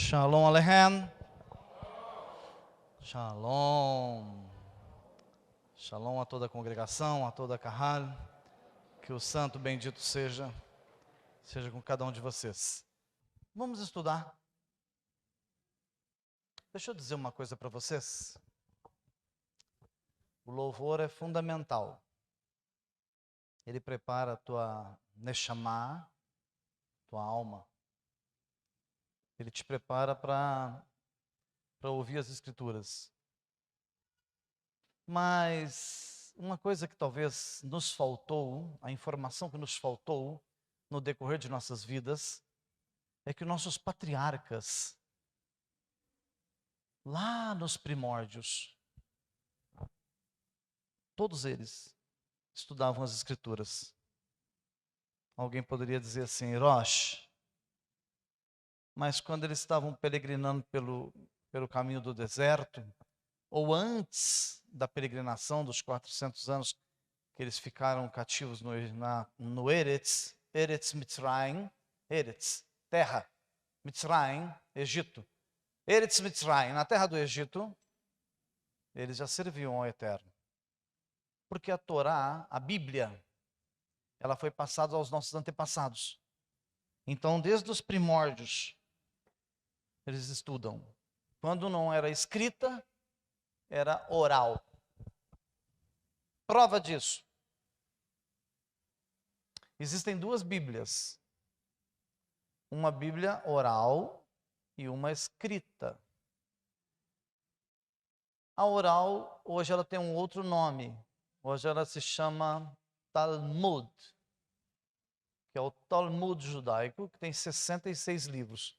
Shalom Aleichem. Shalom. Shalom a toda a congregação, a toda a Kahal. Que o santo bendito seja com cada um de vocês. Vamos estudar. Deixa eu dizer uma coisa para vocês. O louvor é fundamental. Ele prepara a tua neshama, tua alma. Ele te prepara para ouvir as Escrituras. Mas uma coisa que talvez nos faltou, a informação que nos faltou no decorrer de nossas vidas, é que nossos patriarcas, lá nos primórdios, todos eles estudavam as Escrituras. Alguém poderia dizer assim, Rosh, mas quando eles estavam peregrinando pelo caminho do deserto, ou antes da peregrinação dos 400 anos que eles ficaram cativos no Eretz Mitzrayim, Eretz, terra, Mitzrayim, Egito. Eretz Mitzrayim, na terra do Egito, eles já serviam ao Eterno. Porque a Torá, a Bíblia, ela foi passada aos nossos antepassados. Então, desde os primórdios, eles estudam. Quando não era escrita, era oral. Prova disso. Existem duas Bíblias. Uma Bíblia oral e uma escrita. A oral, hoje ela tem um outro nome. Hoje ela se chama Talmud, que é o Talmud judaico, que tem 66 livros.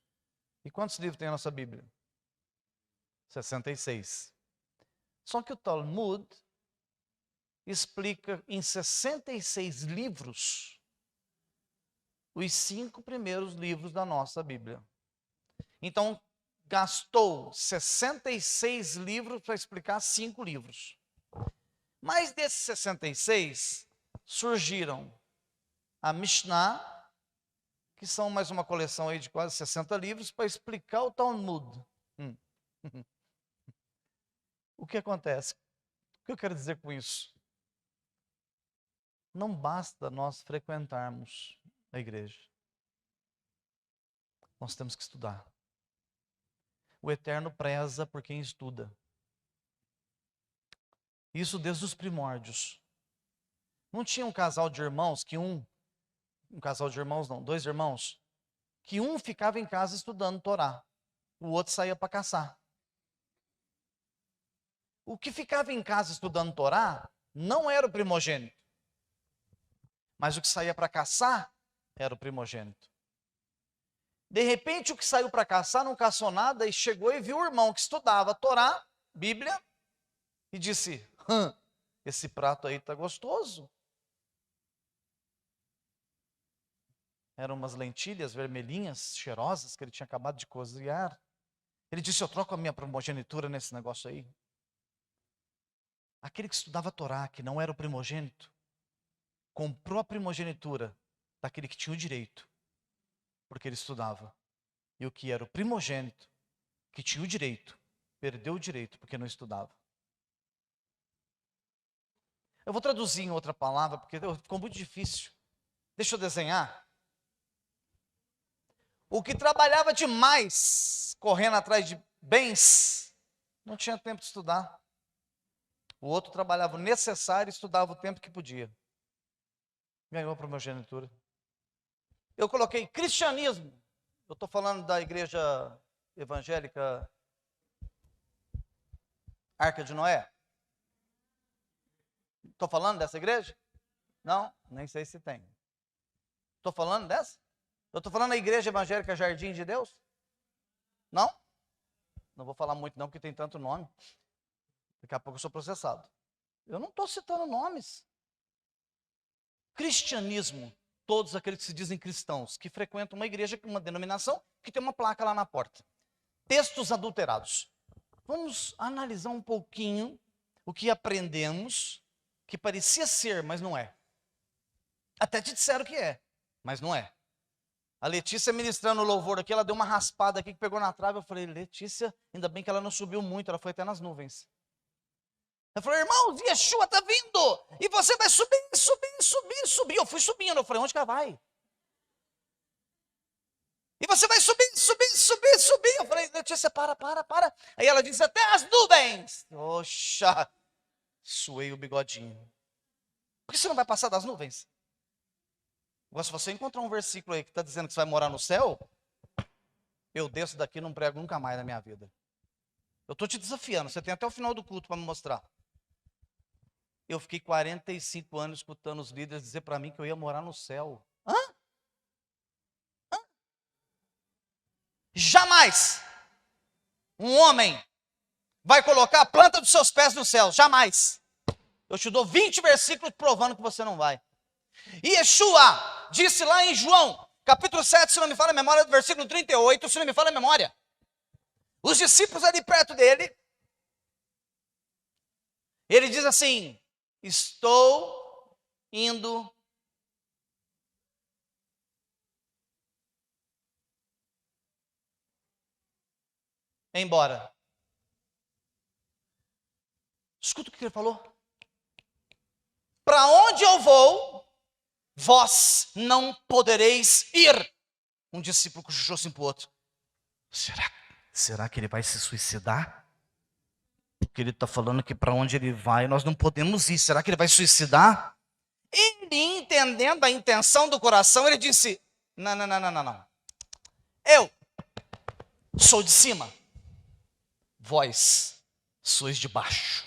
E quantos livros tem a nossa Bíblia? 66. Só que o Talmud explica em 66 livros os 5 primeiros livros da nossa Bíblia. Então, gastou 66 livros para explicar 5 livros. Mas desses 66, surgiram a Mishnah, que são mais uma coleção aí de quase 60 livros, para explicar o Talmud. O que acontece? O que eu quero dizer com isso? Não basta nós frequentarmos a igreja. Nós temos que estudar. O Eterno preza por quem estuda. Isso desde os primórdios. Não tinha um casal de irmãos que dois irmãos, que um ficava em casa estudando Torá, o outro saía para caçar. O que ficava em casa estudando Torá não era o primogênito, mas o que saía para caçar era o primogênito. De repente, o que saiu para caçar não caçou nada e chegou e viu o irmão que estudava Torá, Bíblia, e disse, esse prato aí está gostoso. Eram umas lentilhas vermelhinhas, cheirosas, que ele tinha acabado de cozinhar. Ele disse, eu troco a minha primogenitura nesse negócio aí. Aquele que estudava a Torá, que não era o primogênito, comprou a primogenitura daquele que tinha o direito, porque ele estudava. E o que era o primogênito, que tinha o direito, perdeu o direito porque não estudava. Eu vou traduzir em outra palavra, porque ficou muito difícil. Deixa eu desenhar. O que trabalhava demais, correndo atrás de bens, não tinha tempo de estudar. O outro trabalhava o necessário e estudava o tempo que podia. Ganhou a primogenitura. Eu coloquei cristianismo. Eu estou falando da igreja evangélica Arca de Noé. Estou falando dessa igreja? Não, nem sei se tem. Estou falando dessa? Eu estou falando da igreja evangélica Jardim de Deus? Não? Não vou falar muito não, porque tem tanto nome. Daqui a pouco eu sou processado. Eu não estou citando nomes. Cristianismo, todos aqueles que se dizem cristãos, que frequentam uma igreja, uma denominação, que tem uma placa lá na porta. Textos adulterados. Vamos analisar um pouquinho o que aprendemos, que parecia ser, mas não é. Até te disseram que é, mas não é. A Letícia ministrando o louvor aqui, ela deu uma raspada aqui que pegou na trave. Eu falei, Letícia, ainda bem que ela não subiu muito, ela foi até nas nuvens. Eu falei, irmãos, Yeshua está vindo, e você vai subir, subir, subir, subir. Eu fui subindo, eu falei, onde que ela vai? E você vai subir, subir, subir, subir. Eu falei, Letícia, para. Aí ela disse, até as nuvens. Oxa, suei o bigodinho. Por que você não vai passar das nuvens? Agora, se você encontrar um versículo aí que está dizendo que você vai morar no céu, eu desço daqui e não prego nunca mais na minha vida. Eu estou te desafiando, você tem até o final do culto para me mostrar. Eu fiquei 45 anos escutando os líderes dizer para mim que eu ia morar no céu. Hã? Jamais um homem vai colocar a planta dos seus pés no céu. Jamais. Eu te dou 20 versículos provando que você não vai. E Yeshua disse lá em João, capítulo 7, se não me falha a memória, do versículo 38, se não me falha a memória. Os discípulos ali perto dele, ele diz assim, estou indo embora. Escuta o que ele falou. Para onde eu vou, vós não podereis ir. Um discípulo cochichou assim para o outro. Será que ele vai se suicidar? Porque ele está falando que para onde ele vai, nós não podemos ir. Será que ele vai suicidar? Ele, entendendo a intenção do coração, ele disse, não. Eu sou de cima. Vós sois de baixo.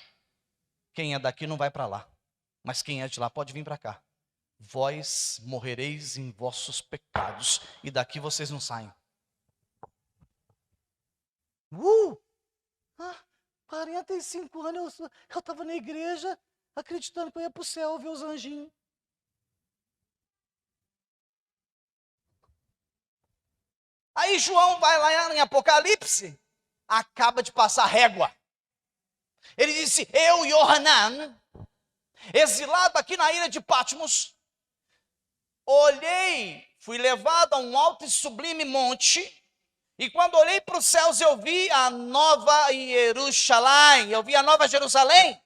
Quem é daqui não vai para lá. Mas quem é de lá pode vir para cá. Vós morrereis em vossos pecados. E daqui vocês não saem. 45 anos eu estava na igreja acreditando que eu ia para o céu ver os anjinhos. Aí João vai lá em Apocalipse, acaba de passar régua. Ele disse, eu, Yohanan, exilado aqui na ilha de Patmos, olhei, fui levado a um alto e sublime monte, e quando olhei para os céus eu vi a nova Jerusalém, eu vi a nova Jerusalém.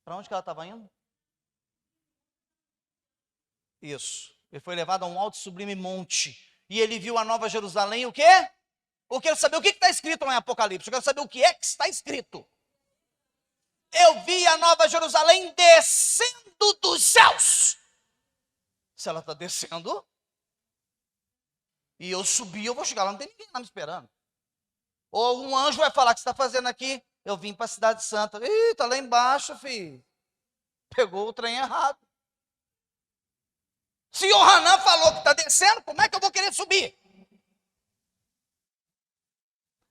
Para onde que ela estava indo? Isso. Ele foi levado a um alto e sublime monte. E ele viu a nova Jerusalém, o quê? Eu quero saber o que está escrito lá em Apocalipse. Eu quero saber o que é que está escrito. Eu vi a nova Jerusalém descendo dos céus. Se ela está descendo, e eu subi, eu vou chegar lá, não tem ninguém lá me esperando. Ou um anjo vai falar, o que você está fazendo aqui? Eu vim para a cidade santa. Ih, está lá embaixo, filho. Pegou o trem errado. Se Yohanan falou que está descendo, como é que eu vou querer subir?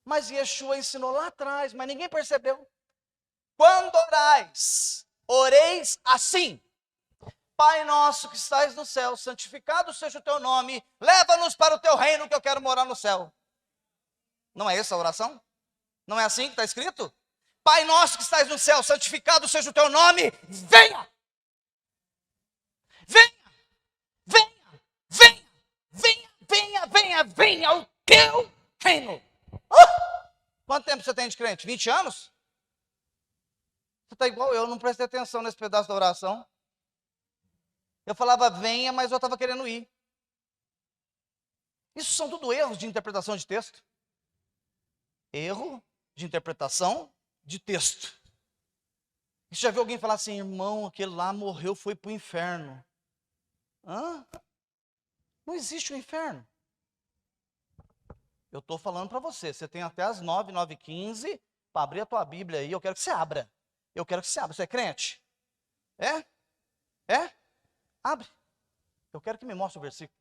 Mas Yeshua ensinou lá atrás, mas ninguém percebeu. Quando orais, oreis assim. Pai nosso que estais no céu, santificado seja o teu nome, leva-nos para o teu reino que eu quero morar no céu. Não é essa a oração? Não é assim que está escrito? Pai nosso que estais no céu, santificado seja o teu nome, venha! Venha o teu reino. Quanto tempo você tem de crente? 20 anos? Você está igual eu, não prestei atenção nesse pedaço da oração. Eu falava venha, mas eu estava querendo ir. Isso são tudo erros de interpretação de texto. Erro de interpretação de texto. Você já viu alguém falar assim, irmão, aquele lá morreu, foi para o inferno. Hã? Não existe o inferno. Eu estou falando para você, você tem até as 9, 9h15 para abrir a tua Bíblia aí, eu quero que você abra. Eu quero que você abra. Você é crente? É? É? Abre. Eu quero que me mostre o versículo.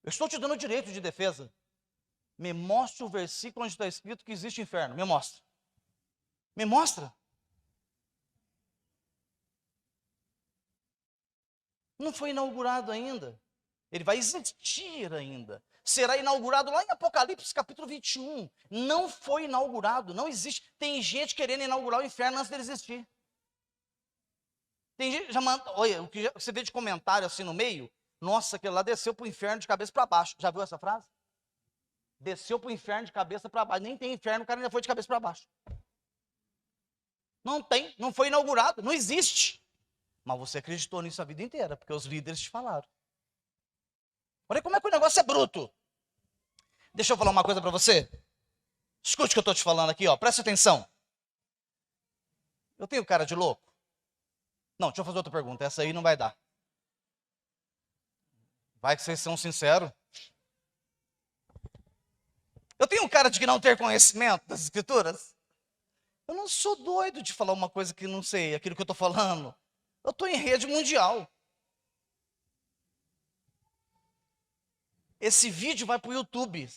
Eu estou te dando o direito de defesa. Me mostre o versículo onde está escrito que existe inferno. Me mostra. Me mostra. Não foi inaugurado ainda. Ele vai existir ainda. Será inaugurado lá em Apocalipse capítulo 21. Não foi inaugurado, não existe. Tem gente querendo inaugurar o inferno antes dele existir. Tem gente que já manda, olha, o que você vê de comentário assim no meio, nossa, aquele lá desceu para o inferno de cabeça para baixo. Já viu essa frase? Desceu para o inferno de cabeça para baixo. Nem tem inferno, o cara ainda foi de cabeça para baixo. Não tem, não foi inaugurado, não existe. Mas você acreditou nisso a vida inteira, porque os líderes te falaram. Olha como é que o negócio é bruto. Deixa eu falar uma coisa para você. Escute o que eu estou te falando aqui, ó. Preste atenção. Eu tenho cara de louco? Não, deixa eu fazer outra pergunta. Essa aí não vai dar. Vai que vocês são sinceros. Eu tenho cara de que não ter conhecimento das escrituras? Eu não sou doido de falar uma coisa que não sei, aquilo que eu estou falando. Eu estou em rede mundial. Esse vídeo vai para o YouTube.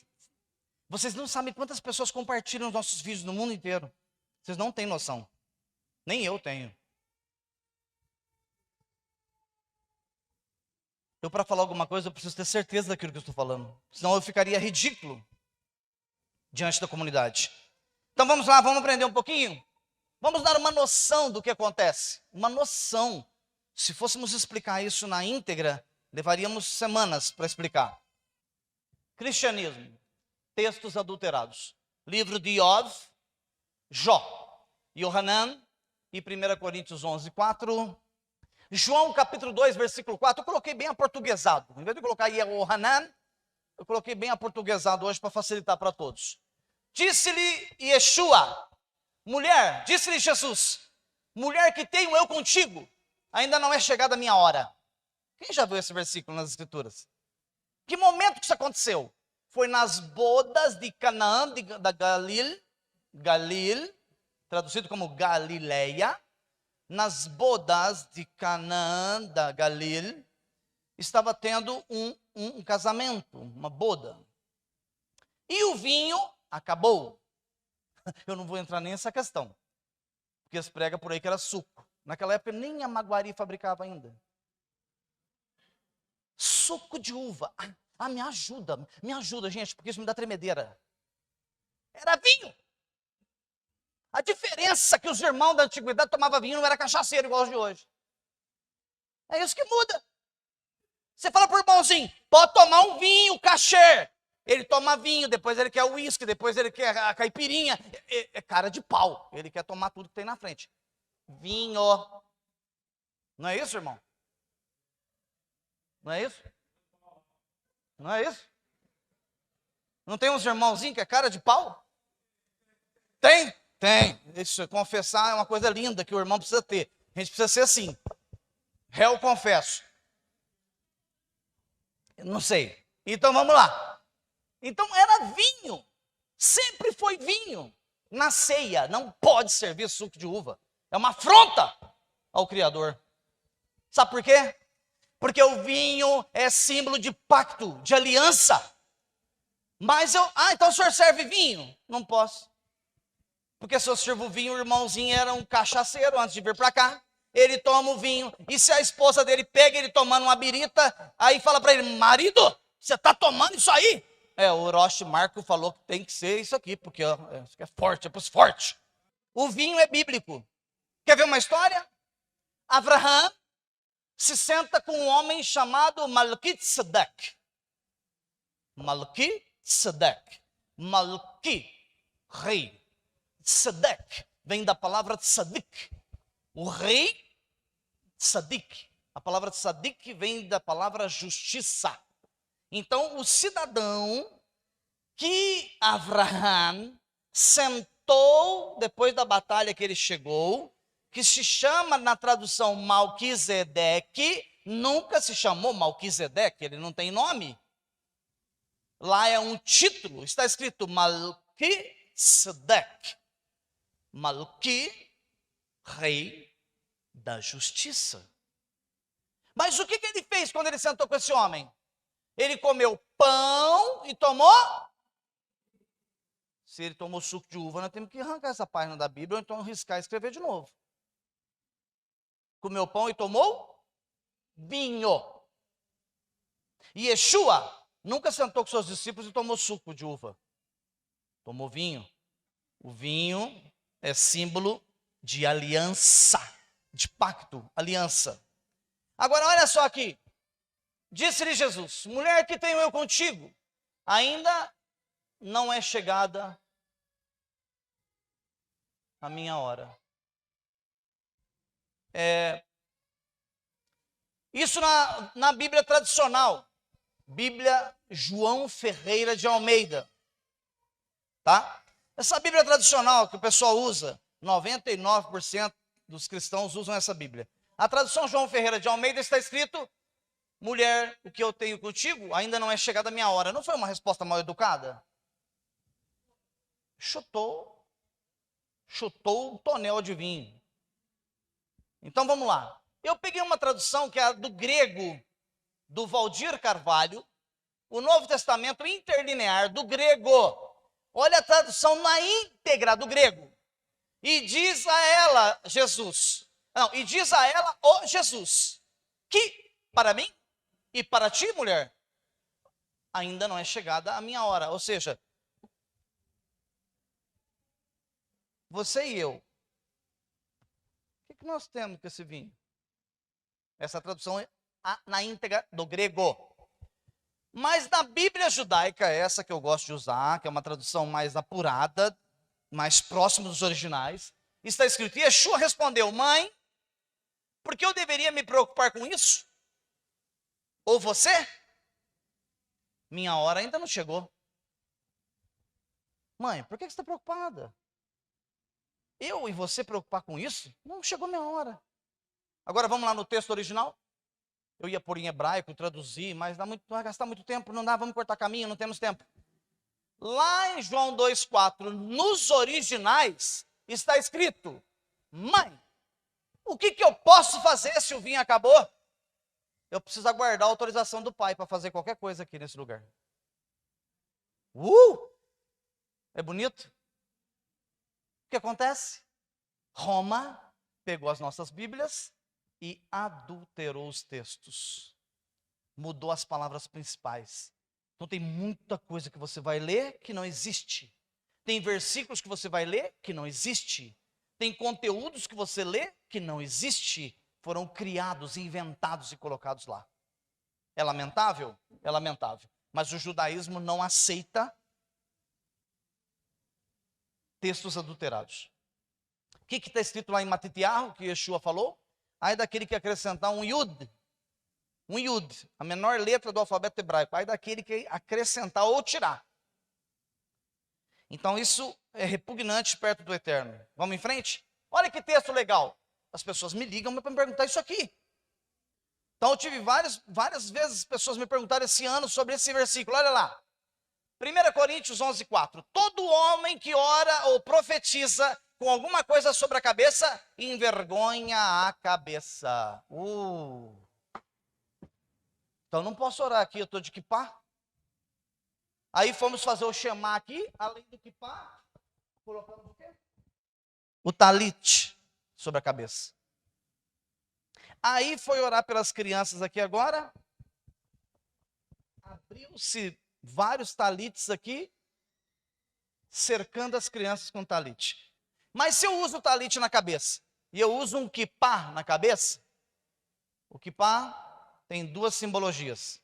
Vocês não sabem quantas pessoas compartilham os nossos vídeos no mundo inteiro. Vocês não têm noção. Nem eu tenho. Eu, para falar alguma coisa, eu preciso ter certeza daquilo que eu estou falando. Senão eu ficaria ridículo diante da comunidade. Então vamos lá, vamos aprender um pouquinho? Vamos dar uma noção do que acontece. Uma noção. Se fôssemos explicar isso na íntegra, levaríamos semanas para explicar. Cristianismo. Textos adulterados. Livro de Iov, Jó, Yohanan e 1 Coríntios 11, 4. João capítulo 2, versículo 4. Eu coloquei bem aportuguesado. Em vez de colocar Yohanan, eu coloquei bem aportuguesado hoje para facilitar para todos. Disse-lhe Yeshua, mulher, disse-lhe Jesus, mulher que tenho eu contigo, ainda não é chegada a minha hora. Quem já viu esse versículo nas escrituras? Que momento que isso aconteceu? Foi nas bodas de Canaã, da Galil, traduzido como Galileia. Nas bodas de Canaã, da Galil, estava tendo um casamento, uma boda. E o vinho acabou. Eu não vou entrar nessa questão, porque eles pregam por aí que era suco. Naquela época nem a Maguari fabricava ainda. Suco de uva. Me ajuda, gente, porque isso me dá tremedeira. Era vinho. A diferença é que os irmãos da antiguidade tomavam vinho não era cachaceiro igual os de hoje. É isso que muda. Você fala para o irmãozinho, pode tomar um vinho, cachê. Ele toma vinho, depois ele quer uísque, depois ele quer a caipirinha. É cara de pau. Ele quer tomar tudo que tem na frente. Vinho. Não é isso, irmão? Não é isso? Não é isso? Não tem uns irmãozinhos que é cara de pau? Tem? Tem. Isso, confessar é uma coisa linda que o irmão precisa ter. A gente precisa ser assim. Réu confesso. Não sei. Então vamos lá. Então era vinho. Sempre foi vinho. Na ceia não pode servir suco de uva. É uma afronta ao Criador. Sabe por quê? Porque o vinho é símbolo de pacto, de aliança. Mas então o senhor serve vinho? Não posso. Porque se eu sirvo vinho, o irmãozinho era um cachaceiro antes de vir para cá. Ele toma o vinho. E se a esposa dele pega ele tomando uma birita, aí fala para ele, marido, você está tomando isso aí? O Orochi Marco falou que tem que ser isso aqui, porque isso aqui é forte, é para os fortes. O vinho é bíblico. Quer ver uma história? Abraham se senta com um homem chamado Melquisedec. Melquisedec. Malki, rei. Tzedek vem da palavra tzadik. O rei tzadik. A palavra tzadik vem da palavra justiça. Então, o cidadão que Abraham sentou depois da batalha que ele chegou, que se chama na tradução Malquisedeque, nunca se chamou Malquisedeque, ele não tem nome. Lá é um título, está escrito Malquisedec. Malqui, rei da justiça. Mas o que ele fez quando ele sentou com esse homem? Ele comeu pão e tomou? Se ele tomou suco de uva, nós temos que arrancar essa página da Bíblia, ou então riscar e escrever de novo. Comeu pão e tomou vinho. E Yeshua nunca sentou com seus discípulos e tomou suco de uva. Tomou vinho. O vinho é símbolo de aliança. de pacto, aliança. Agora, olha só aqui. Disse-lhe Jesus: mulher, que tenho eu contigo? Ainda não é chegada a minha hora. Isso na Bíblia tradicional. Bíblia João Ferreira de Almeida. Tá? Essa Bíblia tradicional que o pessoal usa, 99% dos cristãos usam essa Bíblia. A tradução João Ferreira de Almeida está escrito: mulher, o que eu tenho contigo ainda não é chegada a minha hora. Não foi uma resposta mal educada? Chutou o tonel de vinho. Então vamos lá. Eu peguei uma tradução que é a do grego, do Valdir Carvalho, o Novo Testamento interlinear do grego. Olha a tradução na íntegra do grego. E diz a ela, Jesus, ó Jesus, que para mim e para ti, mulher, ainda não é chegada a minha hora. Ou seja, você e eu, o que nós temos com esse vinho? Essa tradução é na íntegra do grego. Mas na Bíblia judaica, essa que eu gosto de usar, que é uma tradução mais apurada, mais próxima dos originais, está escrito: e Yeshua respondeu: mãe, por que eu deveria me preocupar com isso? Ou você? Minha hora ainda não chegou. Mãe, por que você está preocupada? Eu e você preocupar com isso? Não chegou minha hora. Agora vamos lá no texto original. Eu ia pôr em hebraico, traduzir, mas vai gastar muito tempo, não dá, vamos cortar caminho, não temos tempo. Lá em João 2,4, nos originais, está escrito: mãe, o que eu posso fazer se o vinho acabou? Eu preciso aguardar a autorização do pai para fazer qualquer coisa aqui nesse lugar. É bonito? O que acontece? Roma pegou as nossas Bíblias e adulterou os textos. Mudou as palavras principais. Então tem muita coisa que você vai ler que não existe. Tem versículos que você vai ler que não existe. Tem conteúdos que você lê que não existe. Foram criados, inventados e colocados lá. É lamentável? É lamentável. Mas o judaísmo não aceita textos adulterados. O que está escrito lá em Matitiahu, que Yeshua falou? Ai daquele que acrescentar um yud, a menor letra do alfabeto hebraico. Ai daquele que acrescentar ou tirar. Então isso é repugnante perto do eterno. Vamos em frente? Olha que texto legal. As pessoas me ligam para me perguntar isso aqui. Então eu tive várias vezes pessoas me perguntaram esse ano sobre esse versículo. Olha lá. 1 Coríntios 11,4. Todo homem que ora ou profetiza com alguma coisa sobre a cabeça, envergonha a cabeça. Então não posso orar aqui, eu estou de kippah. Aí fomos fazer o shema aqui, além do kippah, colocamos o quê? O talit sobre a cabeça. Aí foi orar pelas crianças aqui agora. Abriu-se vários talites aqui, cercando as crianças com talit. Mas se eu uso o talit na cabeça, e eu uso um kippah na cabeça, o kippah tem duas simbologias.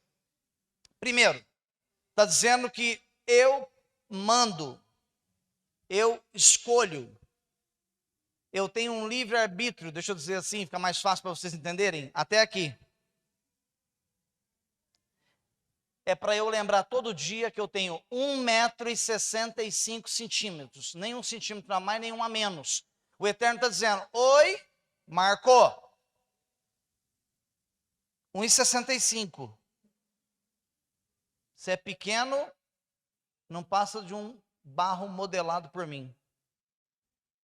Primeiro, está dizendo que eu mando, eu escolho, eu tenho um livre-arbítrio, deixa eu dizer assim, fica mais fácil para vocês entenderem, até aqui. É para eu lembrar todo dia que eu tenho 1,65 m, nem 1 centímetro a mais, nem 1 a menos. O Eterno está dizendo: oi, marcou. 1,65 m. Se é pequeno, não passa de um barro modelado por mim.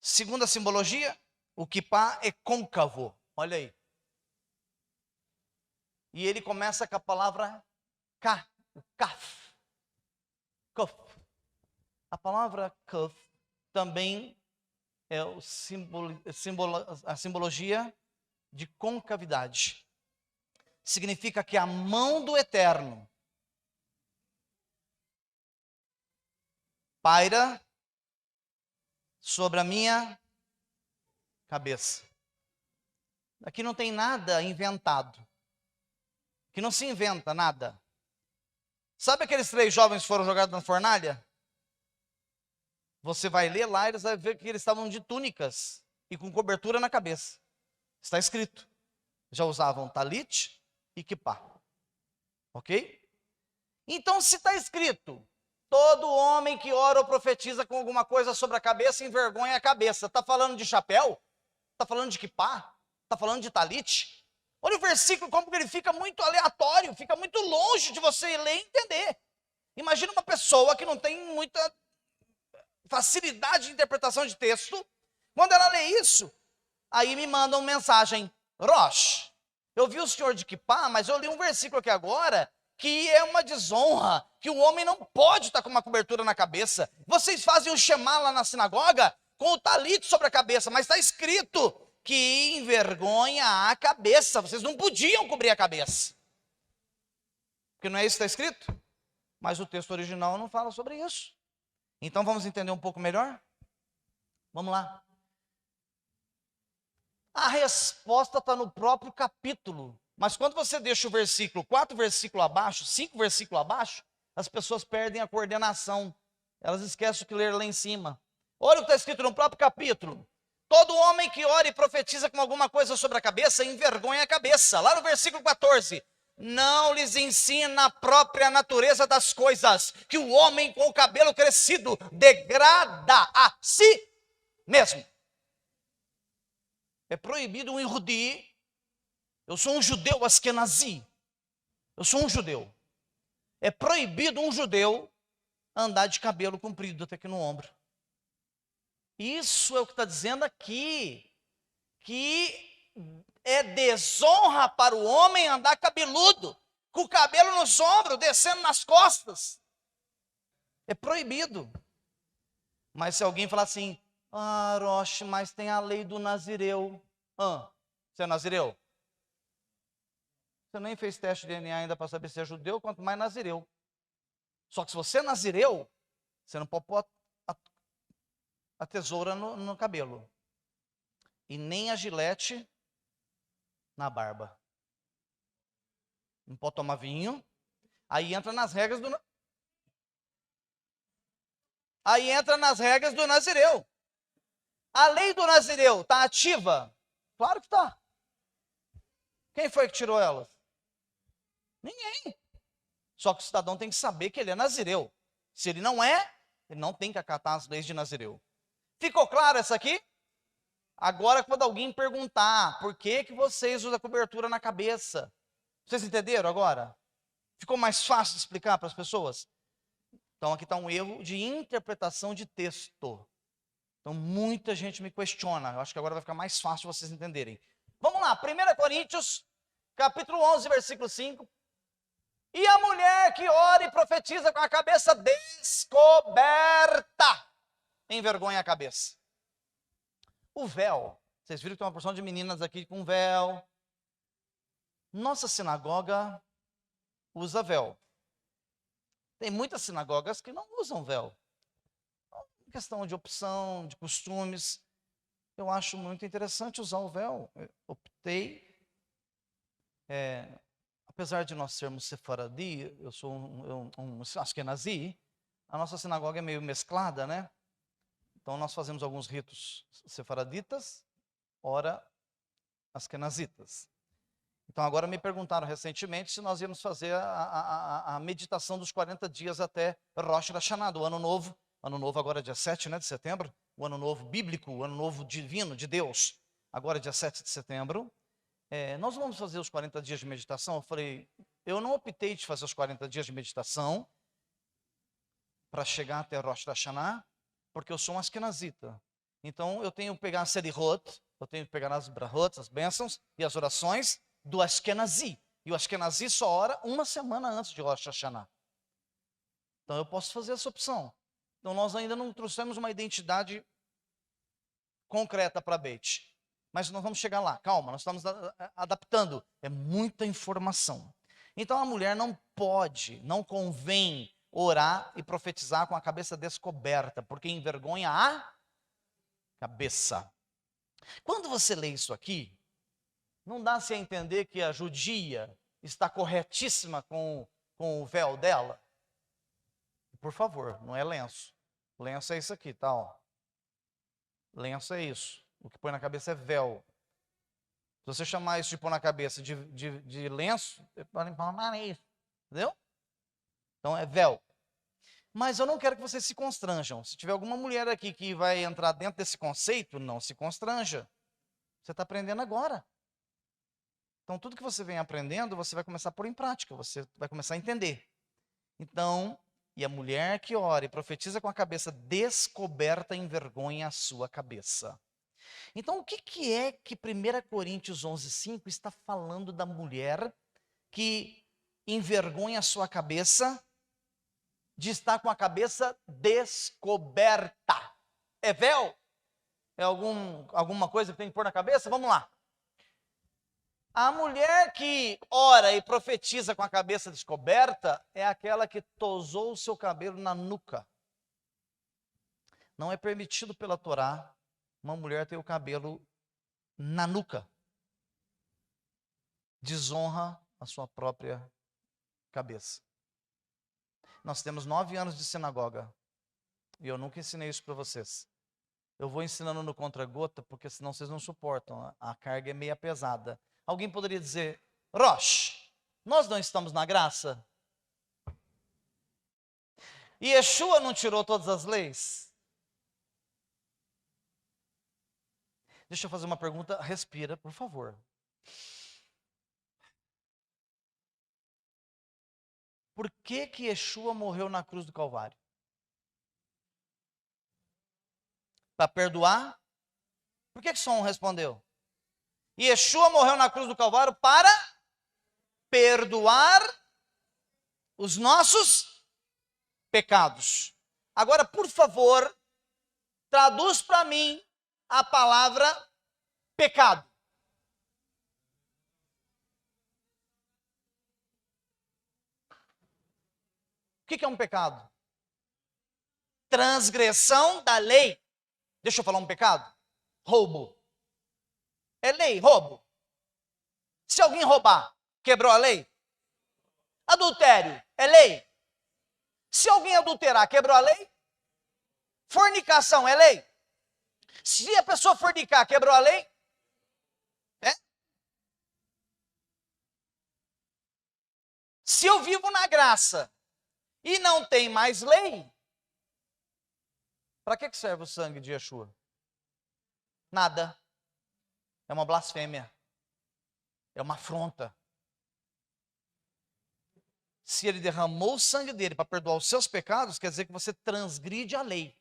Segunda simbologia, o kippah é côncavo. Olha aí. E ele começa com a palavra o kaf. Kaf. A palavra kaf também é a simbologia de concavidade. Significa que a mão do Eterno paira sobre a minha cabeça. Aqui não tem nada inventado. Aqui não se inventa nada. Sabe aqueles 3 jovens que foram jogados na fornalha? Você vai ler lá e vai ver que eles estavam de túnicas e com cobertura na cabeça. Está escrito. Já usavam talit e quipá. Ok? Então, se está escrito, todo homem que ora ou profetiza com alguma coisa sobre a cabeça envergonha a cabeça. Está falando de chapéu? Está falando de quipá? Está falando de talit? Olha o versículo, como que ele fica muito aleatório, fica muito longe de você ler e entender. Imagina uma pessoa que não tem muita facilidade de interpretação de texto. Quando ela lê isso, aí me manda uma mensagem: Rosh, eu vi o senhor de quipá, mas eu li um versículo aqui agora que é uma desonra, que o homem não pode estar com uma cobertura na cabeça. Vocês fazem o shemá lá na sinagoga com o talit sobre a cabeça, mas está escrito que envergonha a cabeça. Vocês não podiam cobrir a cabeça. Porque não é isso que está escrito? Mas o texto original não fala sobre isso. Então vamos entender um pouco melhor? Vamos lá. A resposta está no próprio capítulo. Mas quando você deixa o versículo 4 versículos abaixo, 5 versículos abaixo, as pessoas perdem a coordenação. Elas esquecem o que ler lá em cima. Olha o que está escrito no próprio capítulo. Todo homem que ora e profetiza com alguma coisa sobre a cabeça, envergonha a cabeça. Lá no versículo 14. Não lhes ensina a própria natureza das coisas, que o homem com o cabelo crescido degrada a si mesmo. É proibido um Yehudi. Eu sou um judeu askenazi. Eu sou um judeu. É proibido um judeu andar de cabelo comprido até aqui no ombro. Isso é o que está dizendo aqui. Que é desonra para o homem andar cabeludo, com o cabelo nos ombros, descendo nas costas. É proibido. Mas se alguém falar assim: ah, Roche, mas tem a lei do nazireu. Você é nazireu? Você nem fez teste de DNA ainda para saber se é judeu, quanto mais nazireu. Só que se você é nazireu, você não pode pôr a tesoura no cabelo. E nem a gilete na barba. Não pode tomar vinho. Aí entra nas regras do nazireu. A lei do nazireu está ativa? Claro que está. Quem foi que tirou elas? Ninguém. Só que o cidadão tem que saber que ele é nazireu. Se ele não é, ele não tem que acatar as leis de nazireu. Ficou claro essa aqui? Agora, quando alguém perguntar por que vocês usam a cobertura na cabeça, vocês entenderam agora? Ficou mais fácil de explicar para as pessoas? Então, aqui está um erro de interpretação de texto. Então, muita gente me questiona. Eu acho que agora vai ficar mais fácil vocês entenderem. Vamos lá, 1 Coríntios, capítulo 11, versículo 5. E a mulher que ora e profetiza com a cabeça descoberta, envergonha a cabeça. O véu, vocês viram que tem uma porção de meninas aqui com véu. Nossa sinagoga usa véu. Tem muitas sinagogas que não usam véu. É questão de opção, de costumes. Eu acho muito interessante usar o véu. Eu optei, apesar de nós sermos sefaradi, eu sou um askenazi, a nossa sinagoga é meio mesclada, né? Então nós fazemos alguns ritos sefaraditas, ora askenazitas. Então agora me perguntaram recentemente se nós íamos fazer a meditação dos 40 dias até Rosh Hashanah, do Ano Novo. Ano Novo agora é dia 7, né, de setembro. O Ano Novo bíblico, o Ano Novo divino, de Deus. Agora é dia 7 de setembro. Nós vamos fazer os 40 dias de meditação. Eu falei, eu não optei de fazer os 40 dias de meditação para chegar até Rosh Hashanah, porque eu sou um askenazita. Então eu tenho que pegar a Serihot, eu tenho que pegar as brahot, as bênçãos e as orações do Ashkenazi. E o Ashkenazi só ora uma semana antes de Rosh Hashanah. Então eu posso fazer essa opção. Então nós ainda não trouxemos uma identidade concreta para Beit. Mas nós vamos chegar lá, calma, nós estamos adaptando. É muita informação. Então a mulher não pode, não convém orar e profetizar com a cabeça descoberta, porque envergonha a cabeça. Quando você lê isso aqui, Não dá-se a entender que a judia está corretíssima com o véu dela? Por favor, não é lenço. Lenço é isso aqui, tá? Ó. Lenço é isso. O que põe na cabeça é véu. Se você chamar isso de pôr na cabeça de lenço, podem falar, é isso. Entendeu? Então é véu. Mas eu não quero que vocês se constranjam. Se tiver alguma mulher aqui que vai entrar dentro desse conceito, não se constranja. Você está aprendendo agora. Então tudo que você vem aprendendo, você vai começar a pôr em prática. Você vai começar a entender. Então, e a mulher que ora e profetiza com a cabeça descoberta envergonha a sua cabeça. Então, o que é que 1 Coríntios 11:5 está falando da mulher que envergonha a sua cabeça de estar com a cabeça descoberta? É véu? É alguma coisa que tem que pôr na cabeça? Vamos lá. A mulher que ora e profetiza com a cabeça descoberta é aquela que tosou o seu cabelo na nuca. Não é permitido pela Torá uma mulher ter o cabelo na nuca. Desonra a sua própria cabeça. Nós temos 9 anos de sinagoga. E eu nunca ensinei isso para vocês. Eu vou ensinando no contra-gota, porque senão vocês não suportam. A carga é meia pesada. Alguém poderia dizer, Rosh, nós não estamos na graça? E Yeshua não tirou todas as leis? Deixa eu fazer uma pergunta, respira, por favor. Por que Yeshua morreu na cruz do Calvário? Para perdoar? Por que só um respondeu? Yeshua morreu na cruz do Calvário para perdoar os nossos pecados. Agora, por favor, traduz para mim a palavra pecado. O que é um pecado? Transgressão da lei. Deixa eu falar um pecado. Roubo. É lei, roubo. Se alguém roubar, quebrou a lei? Adultério, é lei. Se alguém adulterar, quebrou a lei? Fornicação, é lei. Se a pessoa fornicar, quebrou a lei? É? Se eu vivo na graça e não tem mais lei, para que serve o sangue de Yeshua? Nada. É uma blasfêmia. É uma afronta. Se ele derramou o sangue dele para perdoar os seus pecados, quer dizer que você transgride a lei.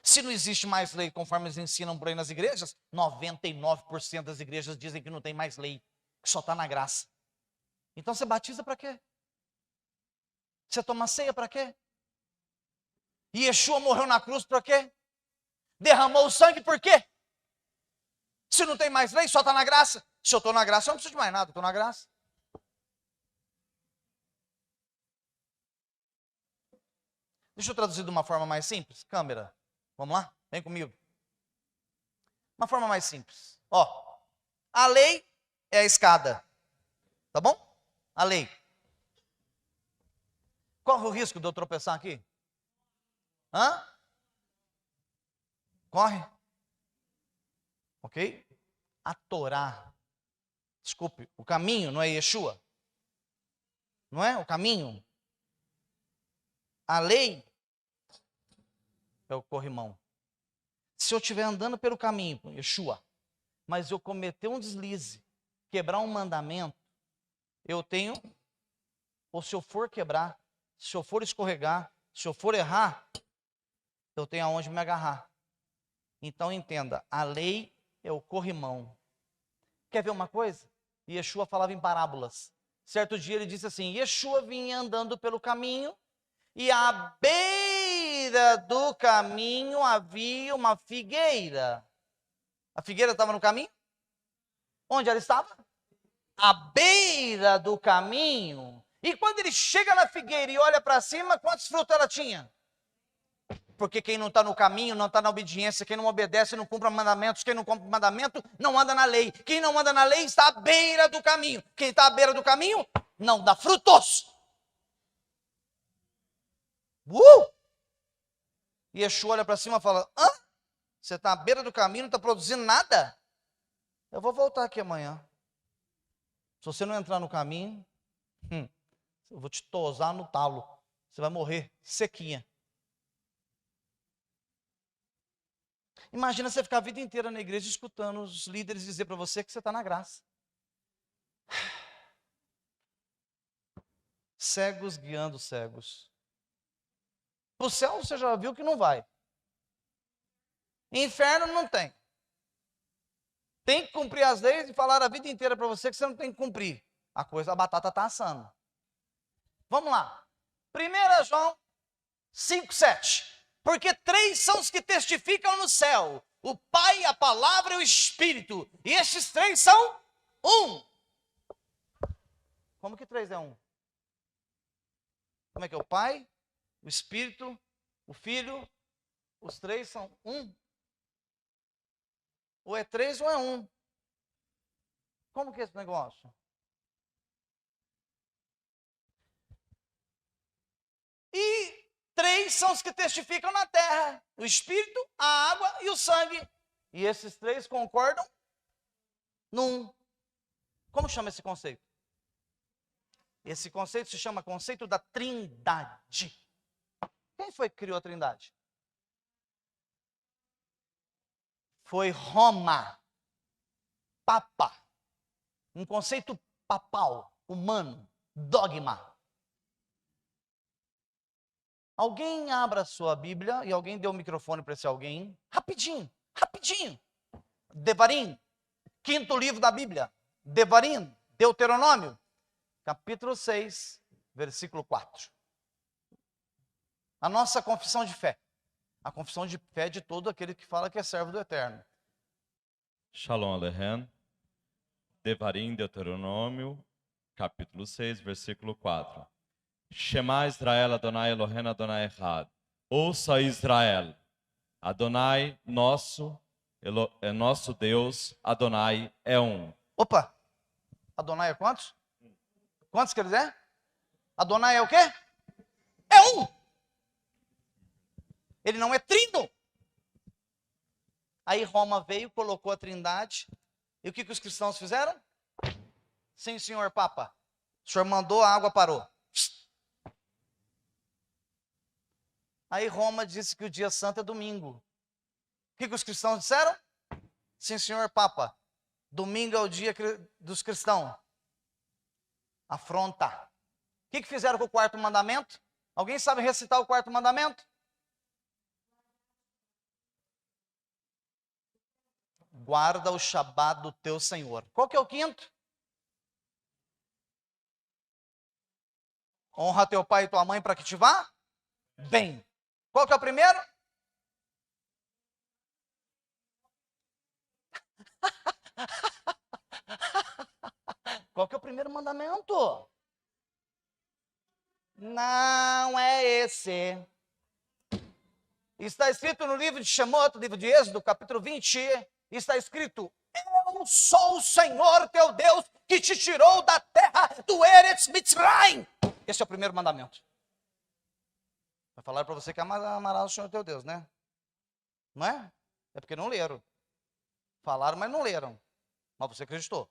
Se não existe mais lei, conforme eles ensinam por aí nas igrejas, 99% das igrejas dizem que não tem mais lei, que só está na graça. Então você batiza para quê? Você toma ceia para quê? E Yeshua morreu na cruz para quê? Derramou o sangue por quê? Se não tem mais lei, só está na graça. Se eu estou na graça, eu não preciso de mais nada, estou na graça. Deixa eu traduzir de uma forma mais simples. Câmera, vamos lá? Vem comigo. Uma forma mais simples. Ó, a lei é a escada. Tá bom? A lei. Corre o risco de eu tropeçar aqui? Hã? Corre? Ok? A Torá. Desculpe, o caminho não é Yeshua? Não é o caminho? A lei é o corrimão. Se eu estiver andando pelo caminho, Yeshua, mas eu cometer um deslize, quebrar um mandamento, eu tenho, ou se eu for quebrar, se eu for escorregar, se eu for errar, eu tenho aonde me agarrar. Então entenda, a lei é o corrimão. Quer ver uma coisa? Yeshua falava em parábolas. Certo dia ele disse assim, Yeshua vinha andando pelo caminho e à beira do caminho havia uma figueira. A figueira estava no caminho? Onde ela estava? À beira do caminho. E quando ele chega na figueira e olha para cima, quantos frutos ela tinha? Porque quem não está no caminho, não está na obediência, quem não obedece, não cumpre mandamentos, quem não cumpre mandamento, não anda na lei. Quem não anda na lei está à beira do caminho. Quem está à beira do caminho, não dá frutos. E Yeshua olha para cima e fala, hã? Você está à beira do caminho, não está produzindo nada? Eu vou voltar aqui amanhã. Se você não entrar no caminho, eu vou te tosar no talo. Você vai morrer sequinha. Imagina você ficar a vida inteira na igreja escutando os líderes dizer para você que você está na graça. Cegos guiando cegos. Para o céu você já viu que não vai. Inferno não tem. Tem que cumprir as leis e falar a vida inteira para você que você não tem que cumprir. A batata está assando. Vamos lá. 1 João 5,7. Porque 3 são os que testificam no céu: o Pai, a Palavra e o Espírito. E estes 3 são um. Como que 3 é um? Como é que é? O Pai, o Espírito, o Filho, os 3 são um? Ou é 3 ou é um? Como que é esse negócio? E 3 são os que testificam na terra: o Espírito, a água e o sangue. E esses 3 concordam num. Como chama esse conceito? Esse conceito se chama conceito da Trindade. Quem foi que criou a Trindade? Foi Roma. Papa. Um conceito papal, humano, dogma. Alguém abra a sua Bíblia e alguém dê o microfone para esse alguém. Rapidinho, rapidinho. Devarim, 5º livro da Bíblia. Devarim, Deuteronômio, capítulo 6, versículo 4. A nossa confissão de fé. A confissão de fé de todo aquele que fala que é servo do Eterno. Shalom Aleichem. Devarim, Deuteronômio, capítulo 6, versículo 4. Shema Israel, Adonai Eloheinu, Adonai Echad. Ouça Israel, Adonai nosso Deus, Adonai é um. Opa, Adonai é quantos? Quantos quer dizer? Adonai é o quê? É um. Ele não é trino. Aí Roma veio, colocou a Trindade. E o que os cristãos fizeram? Sim, senhor Papa. O senhor mandou, a água parou. Aí Roma disse que o dia santo é domingo. O que os cristãos disseram? Sim, senhor Papa. Domingo é o dia dos cristãos. Afronta. O que fizeram com o 4º mandamento? Alguém sabe recitar o 4º mandamento? Guarda o Shabat do teu Senhor. Qual que é o 5º? Honra teu pai e tua mãe para que te vá bem. Qual que é o 1º? Qual que é o 1º mandamento? Não é esse. Está escrito no livro de Shemot, livro de Êxodo, capítulo 20, está escrito: eu sou o Senhor teu Deus que te tirou da terra do Eretz Mitzrayim. Esse é o 1º mandamento. Vai falar para você que amarás o Senhor teu Deus, né? Não é? É porque não leram. Falaram, mas não leram. Mas você acreditou.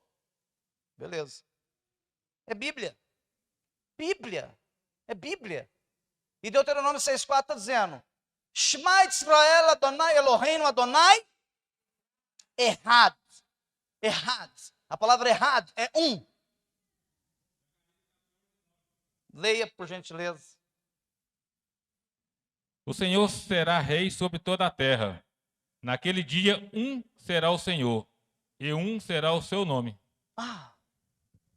Beleza. É Bíblia. Bíblia. É Bíblia. E Deuteronômio 6,4 está dizendo: Shema Israel, Adonai Eloheinu, Adonai Echad. Echad. A palavra Echad é um. Leia, por gentileza. O Senhor será rei sobre toda a terra. Naquele dia, um será o Senhor, e um será o seu nome. Ah,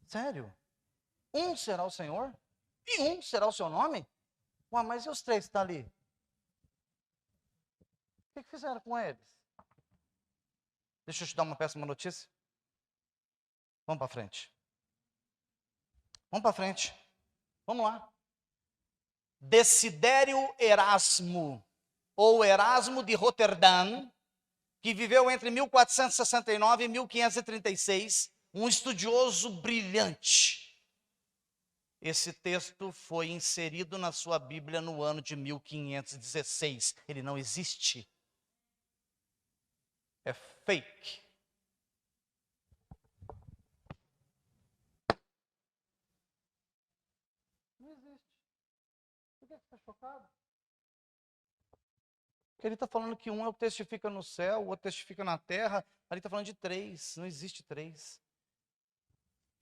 sério? Um será o Senhor? E um será o seu nome? Ué, mas e os 3 que estão ali? O que fizeram com eles? Deixa eu te dar uma péssima notícia. Vamos para frente. Vamos para frente. Vamos lá. Desidério Erasmo. ou Erasmo de Roterdã, que viveu entre 1469 e 1536, um estudioso brilhante. Esse texto foi inserido na sua Bíblia no ano de 1516. Ele não existe. É fake. Não existe. Por que você está chocado? Porque ele está falando que um é o que testifica no céu, o outro testifica na terra. Ali está falando de 3. Não existe 3.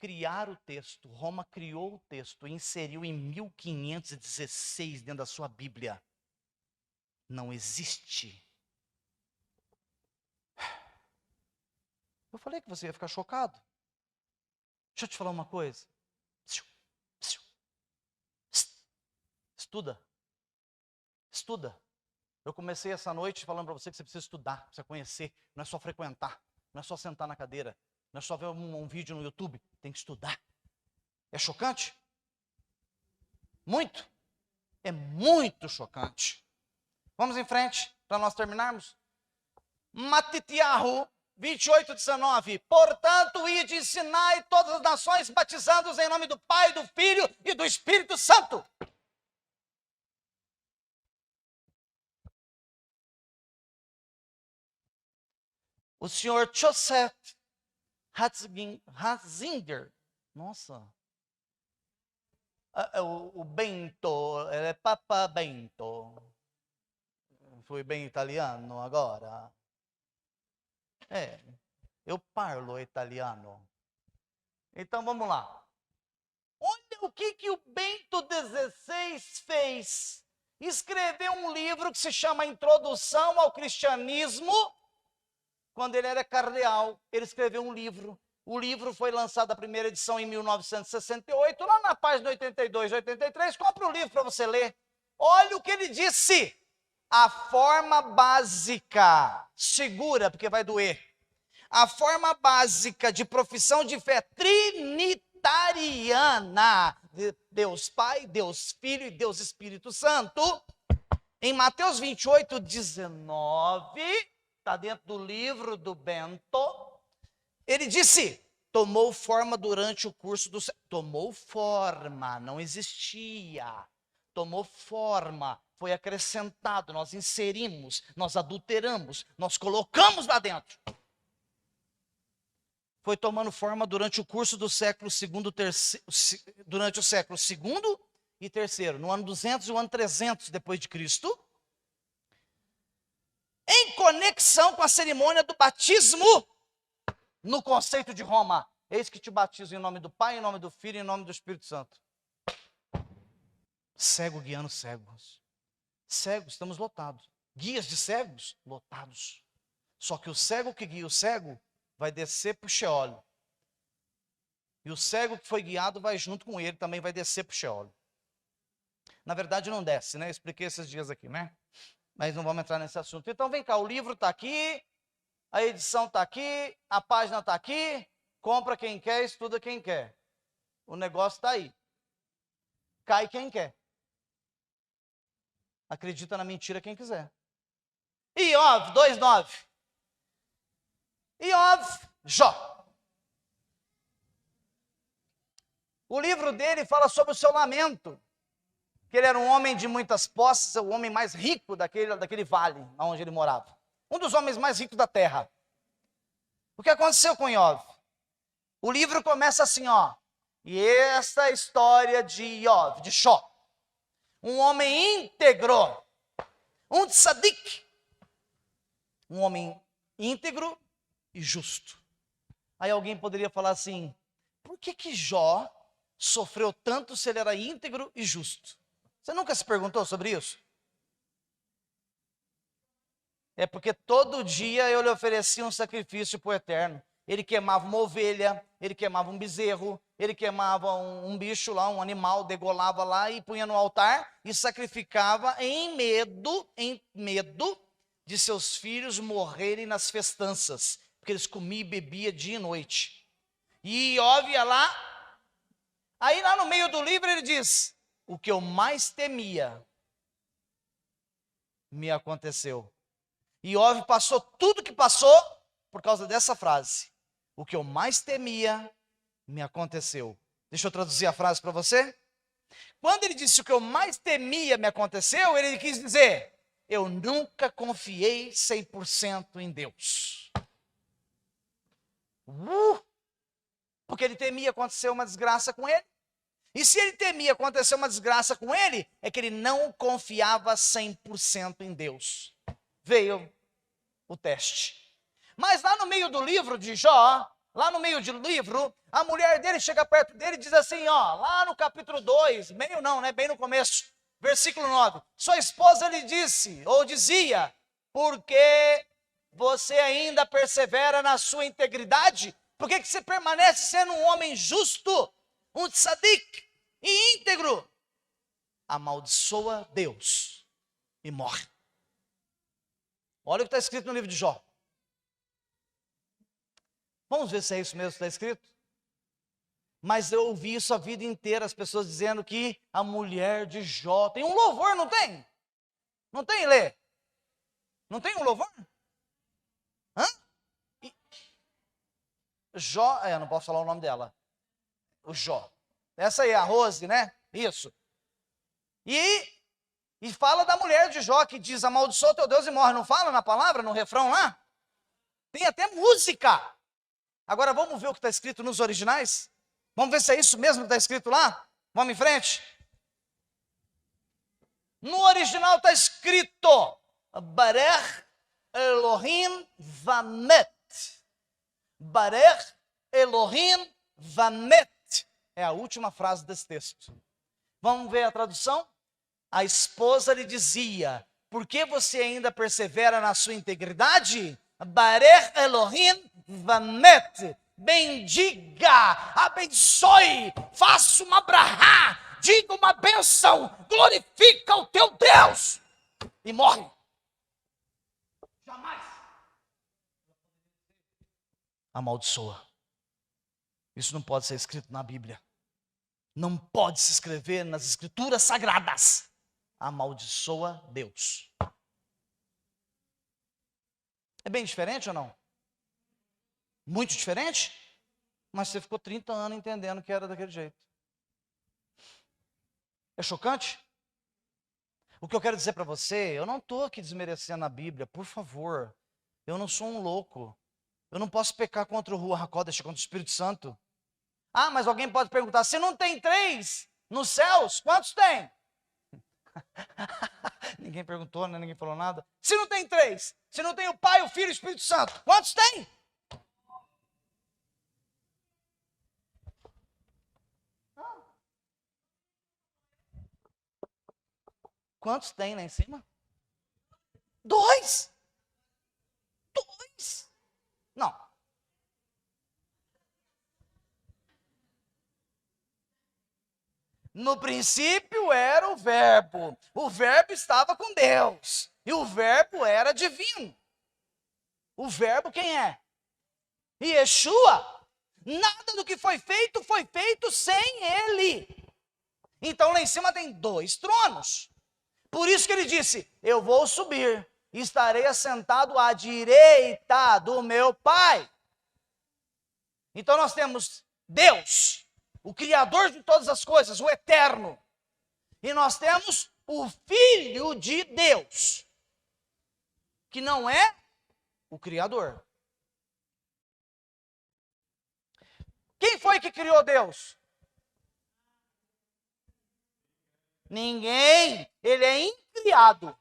Criar o texto. Roma criou o texto e inseriu em 1516 dentro da sua Bíblia. Não existe. Eu falei que você ia ficar chocado. Deixa eu te falar uma coisa. Estuda. Estuda. Eu comecei essa noite falando para você que você precisa estudar, precisa conhecer. Não é só frequentar, não é só sentar na cadeira, não é só ver um vídeo no YouTube. Tem que estudar. É chocante? Muito. É muito chocante. Vamos em frente, para nós terminarmos. Matitiahu 28:19. Portanto, ide e ensinai todas as nações, batizando-os em nome do Pai, do Filho e do Espírito Santo. O senhor Joseph Ratzinger, nossa, o Bento, ele é Papa Bento. Fui bem italiano agora. Eu parlo italiano. Então vamos lá. Olha o que o Bento XVI fez. Escreveu um livro que se chama Introdução ao Cristianismo. Quando ele era cardeal, ele escreveu um livro. O livro foi lançado a primeira edição em 1968. Lá na página 82, 83, compra o livro para você ler. Olha o que ele disse. A forma básica, segura, porque vai doer. A forma básica de profissão de fé trinitariana, de Deus Pai, Deus Filho e Deus Espírito Santo, em Mateus 28:19, está dentro do livro do Bento, ele disse, tomou forma durante o curso do... Tomou forma, não existia. Tomou forma, foi acrescentado, nós inserimos, nós adulteramos, nós colocamos lá dentro. Foi tomando forma durante o curso do século segundo, durante o século segundo e terceiro, no ano 200 e o ano 300 depois de Cristo, em conexão com a cerimônia do batismo no conceito de Roma. Eis que te batizo em nome do Pai, em nome do Filho e em nome do Espírito Santo. Cego guiando cegos. Cegos, estamos lotados. Guias de cegos, lotados. Só que o cego que guia o cego vai descer para o Sheol. E o cego que foi guiado vai junto com ele, também vai descer para o Sheol. Na verdade não desce, né? Eu expliquei esses dias aqui, né? Mas não vamos entrar nesse assunto. Então vem cá, o livro está aqui, a edição está aqui, a página está aqui, compra quem quer, estuda quem quer. O negócio está aí. Cai quem quer. Acredita na mentira quem quiser. Iov 2:9. Iov, Jó. O livro dele fala sobre o seu lamento. Que ele era um homem de muitas posses, o homem mais rico daquele vale, onde ele morava. Um dos homens mais ricos da terra. O que aconteceu com Iov? O livro começa assim, ó. E esta é a história de Iov, de Jó. Um homem íntegro. Um tzadik. Um homem íntegro e justo. Aí alguém poderia falar assim, por que Jó sofreu tanto se ele era íntegro e justo? Você nunca se perguntou sobre isso? É porque todo dia eu lhe oferecia um sacrifício para o Eterno. Ele queimava uma ovelha, ele queimava um bezerro, ele queimava um bicho lá, um animal, degolava lá e punha no altar e sacrificava em medo de seus filhos morrerem nas festanças, porque eles comiam e bebiam dia e noite. E Iov ia lá, aí lá no meio do livro ele diz, o que eu mais temia, me aconteceu. Iov passou tudo que passou por causa dessa frase. O que eu mais temia me aconteceu. Deixa eu traduzir a frase para você. Quando ele disse o que eu mais temia me aconteceu, ele quis dizer, eu nunca confiei 100% em Deus. Porque ele temia acontecer uma desgraça com ele. E se ele temia acontecer uma desgraça com ele, é que ele não confiava 100% em Deus. Veio o teste. Mas lá no meio do livro de Jó, lá no meio do livro, a mulher dele chega perto dele e diz assim, ó, lá no capítulo 2, meio não, né, bem no começo, versículo 9. Sua esposa lhe disse, ou dizia, porque você ainda persevera na sua integridade? Por que você permanece sendo um homem justo, um tzadik e íntegro? Amaldiçoa Deus e morre. Olha o que está escrito no livro de Jó. Vamos ver se é isso mesmo que está escrito? Mas eu ouvi isso a vida inteira, as pessoas dizendo que a mulher de Jó... Tem um louvor, não tem? Não tem, Lê? Não tem um louvor? Hã? Jó, não posso falar o nome dela. O Jó. Essa aí é a Rose, né? Isso. E fala da mulher de Jó, que diz, amaldiçoa teu Deus e morre. Não fala na palavra, no refrão lá? Tem até música. Agora vamos ver o que está escrito nos originais? Vamos ver se é isso mesmo que está escrito lá? Vamos em frente? No original está escrito, Barech Elohim Vamet. Barech Elohim Vamet. É a última frase desse texto. Vamos ver a tradução? A esposa lhe dizia, por que você ainda persevera na sua integridade? Barech Elohim Vamet. Bendiga, abençoe, faça uma brahá, diga uma benção, glorifica o teu Deus. E morre. Jamais. Amaldiçoa. Isso não pode ser escrito na Bíblia. Não pode se escrever nas escrituras sagradas. Amaldiçoa Deus. É bem diferente ou não? Muito diferente? Mas você ficou 30 anos entendendo que era daquele jeito. É chocante? O que eu quero dizer para você, eu não estou aqui desmerecendo a Bíblia, por favor. Eu não sou um louco. Eu não posso pecar contra o Ruach HaKodesh, contra o Espírito Santo. Ah, mas alguém pode perguntar, se não tem 3 nos céus, quantos tem? Ninguém perguntou, né? Ninguém falou nada. Se não tem 3, se não tem o Pai, o Filho e o Espírito Santo, quantos tem? Quantos tem lá em cima? 2. 2. Não. No princípio era o verbo. O verbo estava com Deus. E o verbo era divino. O verbo quem é? Yeshua. Nada do que foi feito sem ele. Então lá em cima tem 2 tronos. Por isso que ele disse, eu vou subir e estarei assentado à direita do meu Pai. Então nós temos Deus, o Criador de todas as coisas, o Eterno. E nós temos o Filho de Deus, que não é o Criador. Quem foi que criou Deus? Ninguém. Ele é incriado.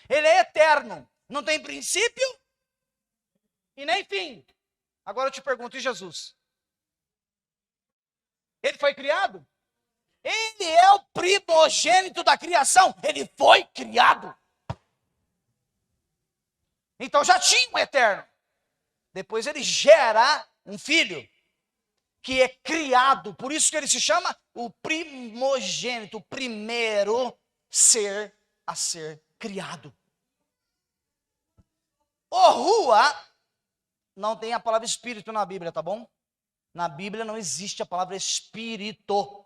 Ele é eterno. Não tem princípio e nem fim. Agora eu te pergunto, e Jesus? Ele foi criado? Ele é o primogênito da criação. Ele foi criado. Então já tinha um eterno. Depois ele gera um filho que é criado. Por isso que ele se chama o primogênito, o primeiro ser a ser criado. O Rua não tem a palavra espírito na Bíblia, tá bom? Na Bíblia não existe a palavra espírito.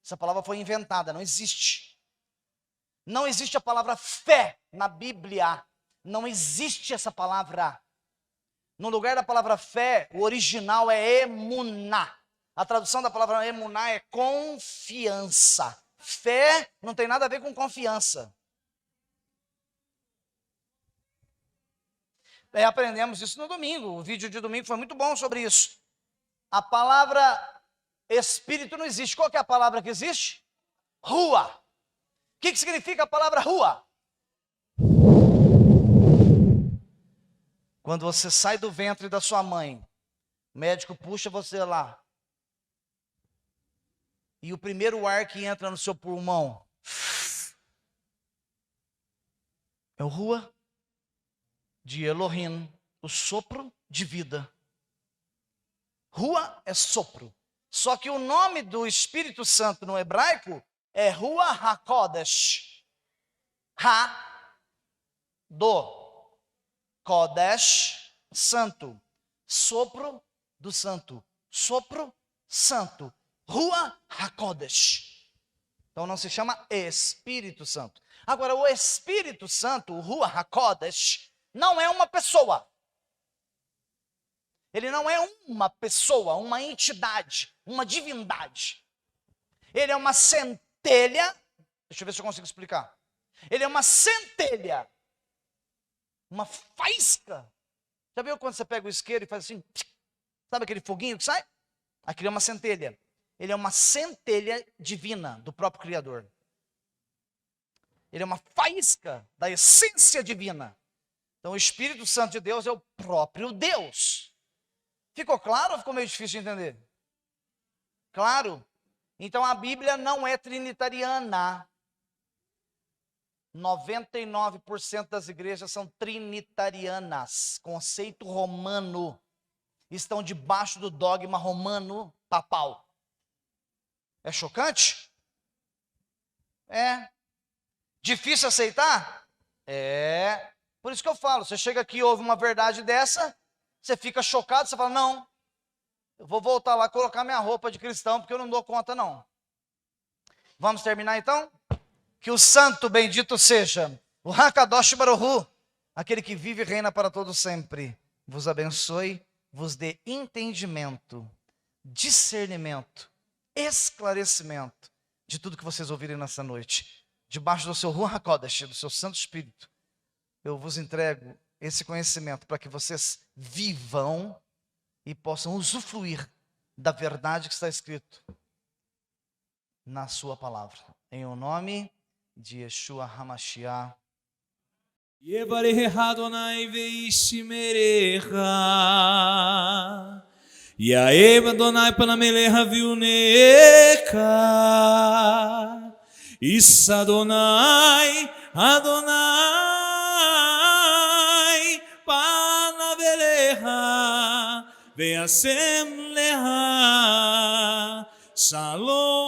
Essa palavra foi inventada, não existe. Não existe a palavra fé na Bíblia. Não existe essa palavra. No lugar da palavra fé, o original é emuná. A tradução da palavra emuná é confiança. Fé não tem nada a ver com confiança. Aprendemos isso no domingo. O vídeo de domingo foi muito bom sobre isso. A palavra espírito não existe. Qual que é a palavra que existe? Rua. O que significa a palavra rua? Quando você sai do ventre da sua mãe, o médico puxa você lá. E o primeiro ar que entra no seu pulmão é o rua de Elohim, o sopro de vida. Rua é sopro. Só que o nome do Espírito Santo no hebraico é Rua HaKodesh. Do Kodesh, santo. Sopro do santo. Sopro santo. Rua HaKodesh. Então não se chama Espírito Santo. Agora, o Espírito Santo, o Rua HaKodesh, não é uma pessoa. Ele não é uma pessoa, uma entidade, uma divindade. Ele é uma centelha. Deixa eu ver se eu consigo explicar. Ele é uma centelha. Uma faísca. Já viu quando você pega o isqueiro e faz assim? Sabe aquele foguinho que sai? Aquilo é uma centelha. Ele é uma centelha divina do próprio Criador. Ele é uma faísca da essência divina. Então o Espírito Santo de Deus é o próprio Deus. Ficou claro ou ficou meio difícil de entender? Claro? Então a Bíblia não é trinitariana. 99% das igrejas são trinitarianas. Conceito romano. Estão debaixo do dogma romano papal. É chocante? É. Difícil aceitar? É. Por isso que eu falo, você chega aqui e ouve uma verdade dessa, você fica chocado, você fala, não, eu vou voltar lá, colocar minha roupa de cristão, porque eu não dou conta não. Vamos terminar então? Que o santo bendito seja, o Hakadosh Baruch Hu, aquele que vive e reina para todo sempre, vos abençoe, vos dê entendimento, discernimento, esclarecimento de tudo que vocês ouvirem nessa noite. Debaixo do seu Ruach HaKodesh, do seu Santo Espírito, eu vos entrego esse conhecimento para que vocês vivam e possam usufruir da verdade que está escrito na sua palavra. Em o nome de Yeshua HaMashiach. Yevarecha Adonai veishimerecha. Yaev Adonai panamelecha viunecha. Issa Adonai, Adonai panavelecha. Veasem lecha. Shalom.